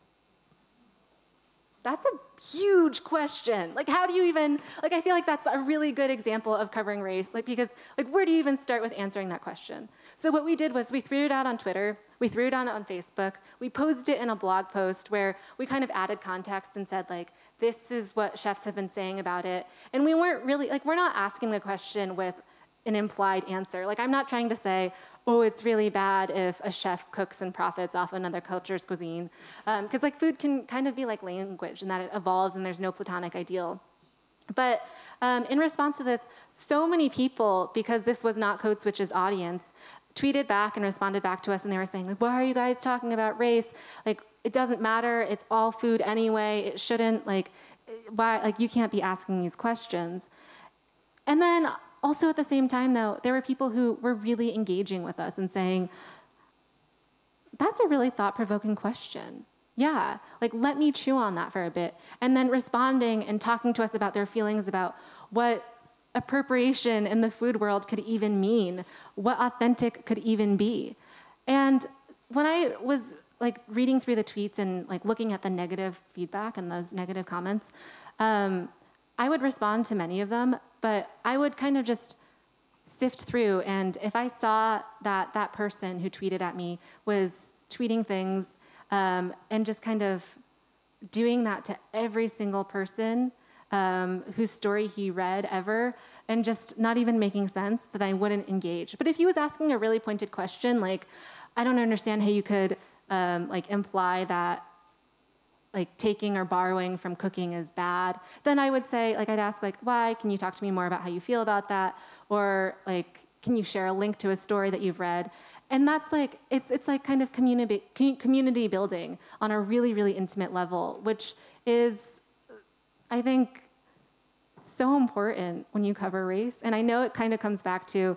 That's a huge question. Like, how do you even, like, I feel like that's a really good example of covering race, like, because, like, where do you even start with answering that question? So what we did was we threw it out on Twitter, we threw it on Facebook, we posted it in a blog post where we kind of added context and said, like, this is what chefs have been saying about it. And we weren't really, like, we're not asking the question with an implied answer. Like, I'm not trying to say, oh, it's really bad if a chef cooks and profits off another culture's cuisine. Because like food can kind of be like language in that it evolves and there's no platonic ideal. But in response to this, so many people, because this was not Code Switch's audience, tweeted back and responded back to us, and they were saying, like, why are you guys talking about race? Like, it doesn't matter, it's all food anyway, it shouldn't, like, why, like, you can't be asking these questions. And then also at the same time, though, there were people who were really engaging with us and saying, that's a really thought-provoking question. Yeah, like, let me chew on that for a bit. And then responding and talking to us about their feelings about what appropriation in the food world could even mean, what authentic could even be. And when I was like reading through the tweets and like looking at the negative feedback and those negative comments, I would respond to many of them, but I would kind of just sift through, and if I saw that that person who tweeted at me was tweeting things and just kind of doing that to every single person whose story he read ever, and just not even making sense, that I wouldn't engage. But if he was asking a really pointed question, like, I don't understand how you could like imply that like taking or borrowing from cooking is bad, then I would say, like, I'd ask, like, why? Can you talk to me more about how you feel about that? Or like, can you share a link to a story that you've read? And that's like, it's like kind of community building on a really, really intimate level, which is, I think, so important when you cover race. And I know it kind of comes back to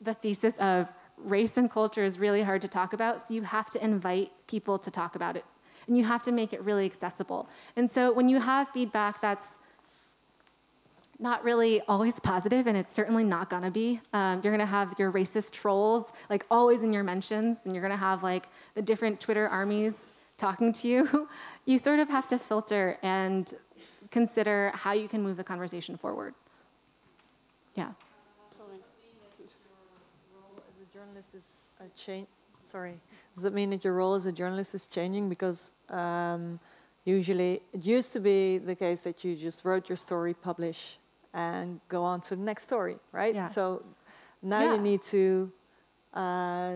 the thesis of race and culture is really hard to talk about, so you have to invite people to talk about it. And you have to make it really accessible. And so when you have feedback that's not really always positive, and it's certainly not gonna be, you're gonna have your racist trolls like always in your mentions, and you're gonna have like the different Twitter armies talking to you. You sort of have to filter and consider how you can move the conversation forward. Yeah. Does that mean that your role as a journalist is changing? Because usually it used to be the case that you just wrote your story, publish, and go on to the next story, right? Yeah. So now you need to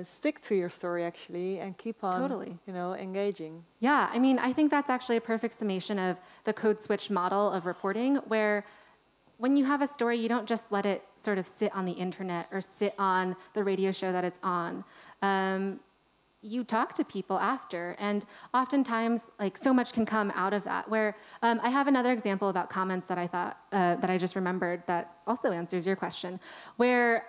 stick to your story actually and keep on, you know, engaging. Yeah, I mean, I think that's actually a perfect summation of the Code Switch model of reporting, where when you have a story, you don't just let it sort of sit on the internet or sit on the radio show that it's on. you talk to people after, and oftentimes, like, so much can come out of that. Where I have another example about comments that I thought that I just remembered that also answers your question. Where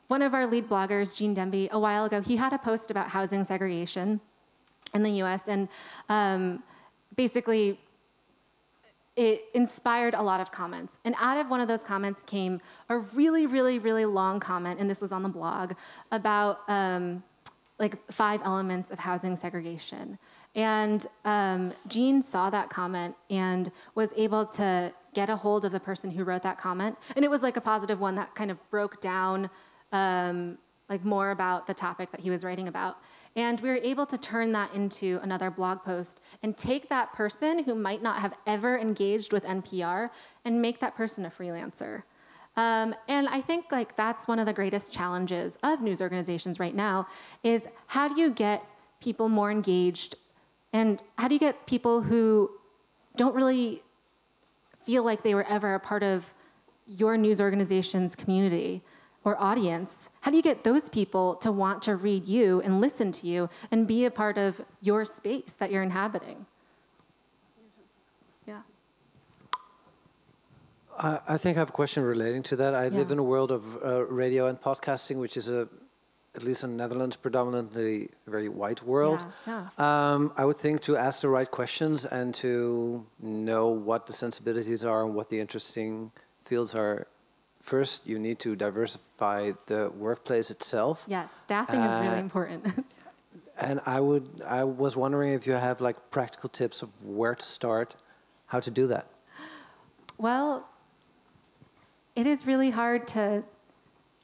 one of our lead bloggers, Gene Demby, a while ago, he had a post about housing segregation in the U.S. and basically it inspired a lot of comments. And out of one of those comments came a really, really, really long comment, and this was on the blog, about like 5 elements of housing segregation. And Jean saw that comment and was able to get a hold of the person who wrote that comment. And it was like a positive one that kind of broke down like more about the topic that he was writing about. And we were able to turn that into another blog post and take that person who might not have ever engaged with NPR and make that person a freelancer. And I think like that's one of the greatest challenges of news organizations right now is how do you get people more engaged and how do you get people who don't really feel like they were ever a part of your news organization's community or audience? How do you get those people to want to read you and listen to you and be a part of your space that you're inhabiting? Yeah. I think I have a question relating to that. I live in a world of radio and podcasting, which is at least in the Netherlands, predominantly a very white world. I would think to ask the right questions and to know what the sensibilities are and what the interesting fields are. First, you need to diversify the workplace itself. Yes, staffing is really important. And I was wondering if you have like practical tips of where to start, how to do that. Well, it is really hard to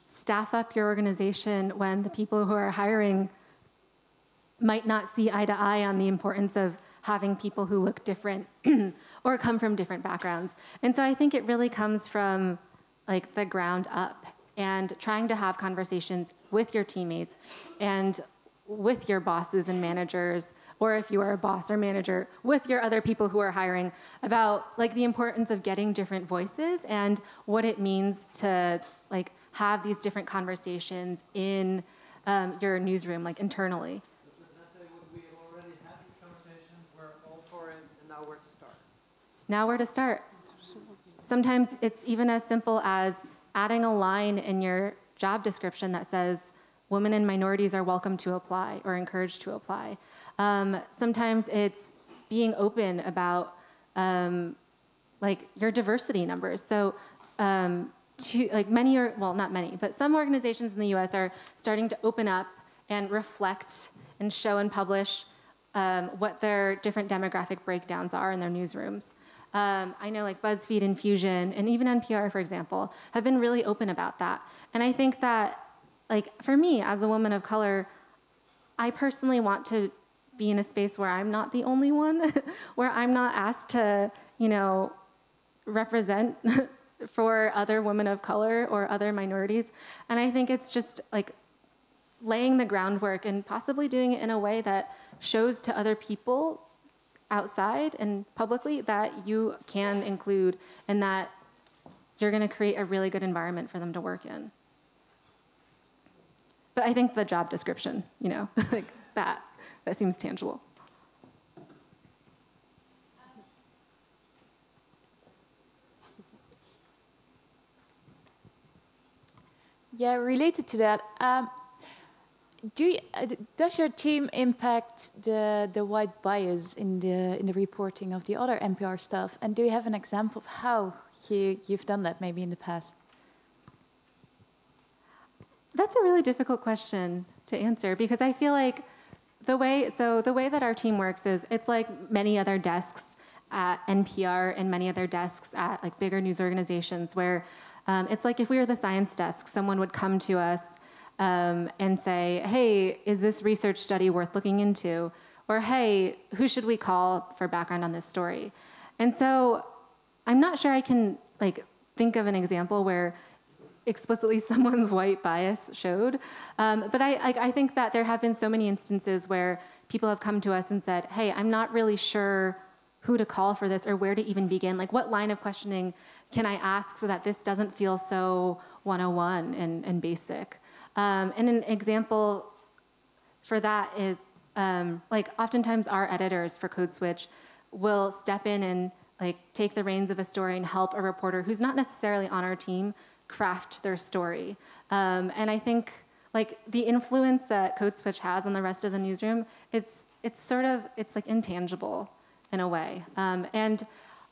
staff up your organization when the people who are hiring might not see eye to eye on the importance of having people who look different or come from different backgrounds. And so I think it really comes from like the ground up and trying to have conversations with your teammates and with your bosses and managers, or if you are a boss or manager, with your other people who are hiring about like the importance of getting different voices and what it means to like have these different conversations in your newsroom, like internally. Let's say we already had these conversations, we're all for it, and now where to start? Now where to start? Sometimes it's even as simple as adding a line in your job description that says, women and minorities are welcome to apply or encouraged to apply. Sometimes it's being open about like your diversity numbers. So like many, well not many, but some organizations in the US are starting to open up and reflect and show and publish what their different demographic breakdowns are in their newsrooms. I know like BuzzFeed and Fusion and even NPR, for example, have been really open about that. And I think that, like, for me, as a woman of color, I personally want to be in a space where I'm not the only one, where I'm not asked to, you know, represent for other women of color or other minorities. And I think it's just like laying the groundwork and possibly doing it in a way that shows to other people outside and publicly that you can include and that you're going to create a really good environment for them to work in. But I think the job description, you know, like that seems tangible. Yeah, related to that, does your team impact the white bias in the reporting of the other NPR stuff? And do you have an example of how you've done that maybe in the past? That's a really difficult question to answer because I feel like the way that our team works is it's like many other desks at NPR and many other desks at like bigger news organizations where it's like if we were the science desk, someone would come to us and say, hey, is this research study worth looking into? Or hey, who should we call for background on this story? And so I'm not sure I can like think of an example where explicitly someone's white bias showed. But I think that there have been so many instances where people have come to us and said, hey, I'm not really sure who to call for this or where to even begin. Like what line of questioning can I ask so that this doesn't feel so 101 and basic? And an example for that is, like oftentimes our editors for Code Switch will step in and like take the reins of a story and help a reporter who's not necessarily on our team craft their story. And I think like the influence that Code Switch has on the rest of the newsroom, it's like intangible in a way. And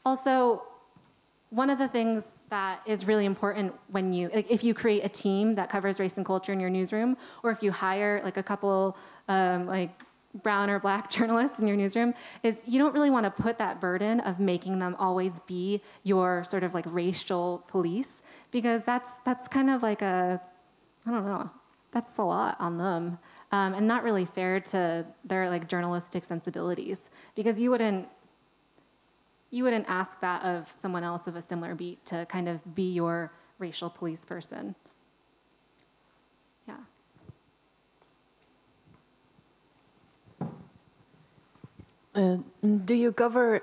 also, one of the things that is really important when you, like, if you create a team that covers race and culture in your newsroom, or if you hire like a couple like brown or black journalists in your newsroom, is you don't really want to put that burden of making them always be your sort of like racial police, because that's kind of like I don't know, that's a lot on them, and not really fair to their like journalistic sensibilities, because you wouldn't ask that of someone else of a similar beat to kind of be your racial police person. Yeah. Do you cover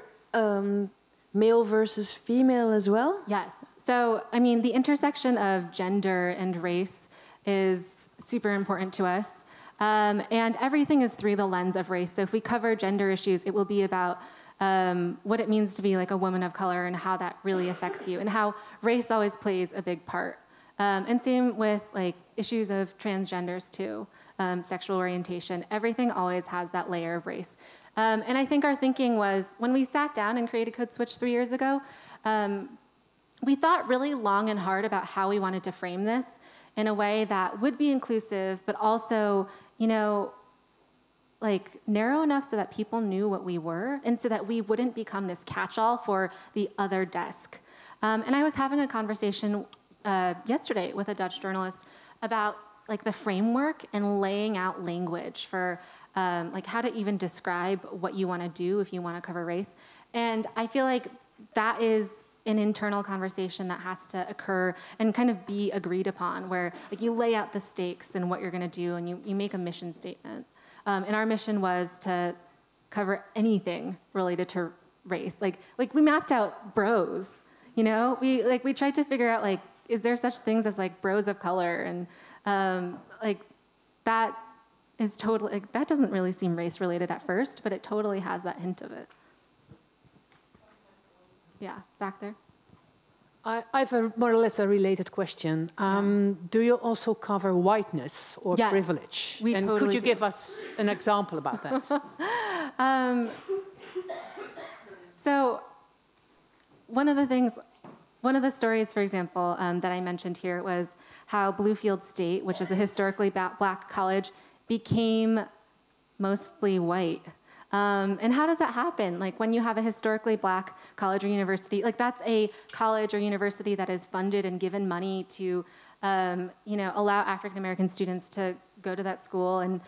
male versus female as well? Yes. So, I mean, the intersection of gender and race is super important to us. And everything is through the lens of race. So if we cover gender issues, it will be about what it means to be like a woman of color and how that really affects you, and how race always plays a big part. And same with like issues of transgenders too, sexual orientation. Everything always has that layer of race. And I think our thinking was, when we sat down and created Code Switch 3 years ago, we thought really long and hard about how we wanted to frame this in a way that would be inclusive, but also, you know, like narrow enough so that people knew what we were, and so that we wouldn't become this catch-all for the other desk. And I was having a conversation yesterday with a Dutch journalist about like the framework and laying out language for like how to even describe what you want to do if you want to cover race. And I feel like that is an internal conversation that has to occur and kind of be agreed upon, where like you lay out the stakes and what you're going to do, and you make a mission statement. And our mission was to cover anything related to race. Like we mapped out bros, you know? We tried to figure out, like, is there such things as like bros of color? And like that is totally, like, that doesn't really seem race related at first, but it totally has that hint of it. Yeah, back there. I have a more or less a related question. Do you also cover whiteness or yes, privilege? We and totally could you do. give us an example about that? So one of the stories, for example, that I mentioned here was how Bluefield State, which is a historically black college, became mostly white. And how does that happen? Like when you have a historically black college or university, like that's a college or university that is funded and given money to, you know, allow African American students to go to that school, and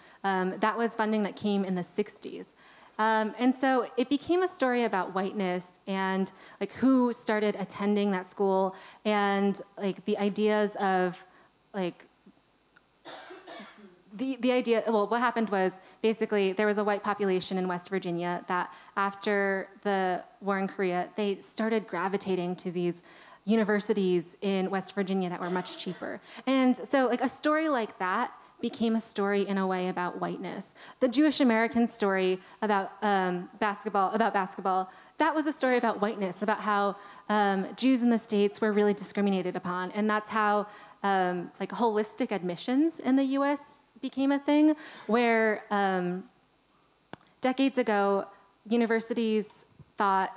that was funding that came in the 60s. And so it became a story about whiteness and like who started attending that school, and like the ideas of like the idea, well, what happened was basically there was a white population in West Virginia that after the war in Korea, they started gravitating to these universities in West Virginia that were much cheaper. And so like a story like that became a story in a way about whiteness. The Jewish American story about basketball, that was a story about whiteness, about how Jews in the States were really discriminated upon. And that's how like holistic admissions in the US became a thing, where decades ago, universities thought,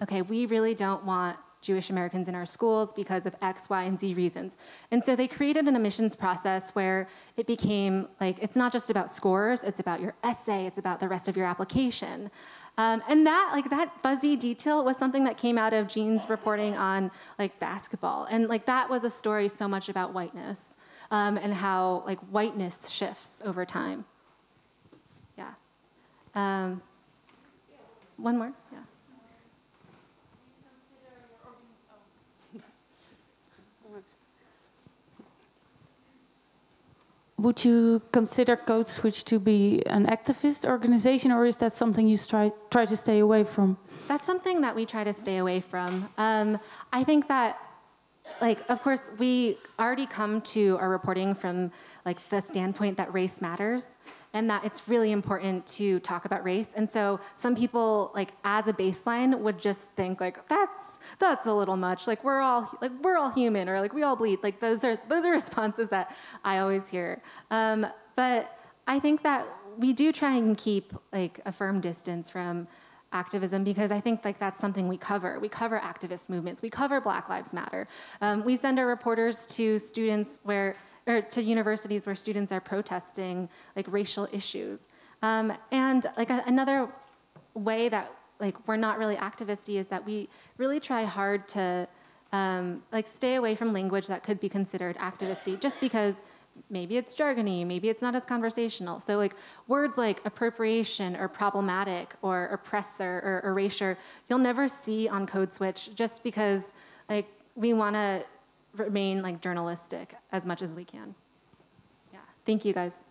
okay, we really don't want Jewish Americans in our schools because of X, Y, and Z reasons. And so they created an admissions process where it became like, it's not just about scores, it's about your essay, it's about the rest of your application. And that, like that fuzzy detail was something that came out of Jean's reporting on like basketball. And like that was a story so much about whiteness, and how like whiteness shifts over time. Yeah. One more, yeah. Would you consider Code Switch to be an activist organization, or is that something you try to stay away from? That's something that we try to stay away from. I think that like, of course, we already come to our reporting from like the standpoint that race matters and that it's really important to talk about race. And so some people, like as a baseline, would just think like, that's a little much. Like we're all human, or like we all bleed. Like those are responses that I always hear. But I think that we do try and keep like a firm distance from activism, because I think like that's something we cover. We cover activist movements. We cover Black Lives Matter. We send our reporters to to universities where students are protesting like racial issues. And like another way that like we're not really activisty is that we really try hard to like stay away from language that could be considered activisty, just because maybe it's jargony, maybe it's not as conversational. So like words like appropriation or problematic or oppressor or erasure, you'll never see on Code Switch, just because like we want to remain like journalistic as much as we can. Yeah, thank you guys.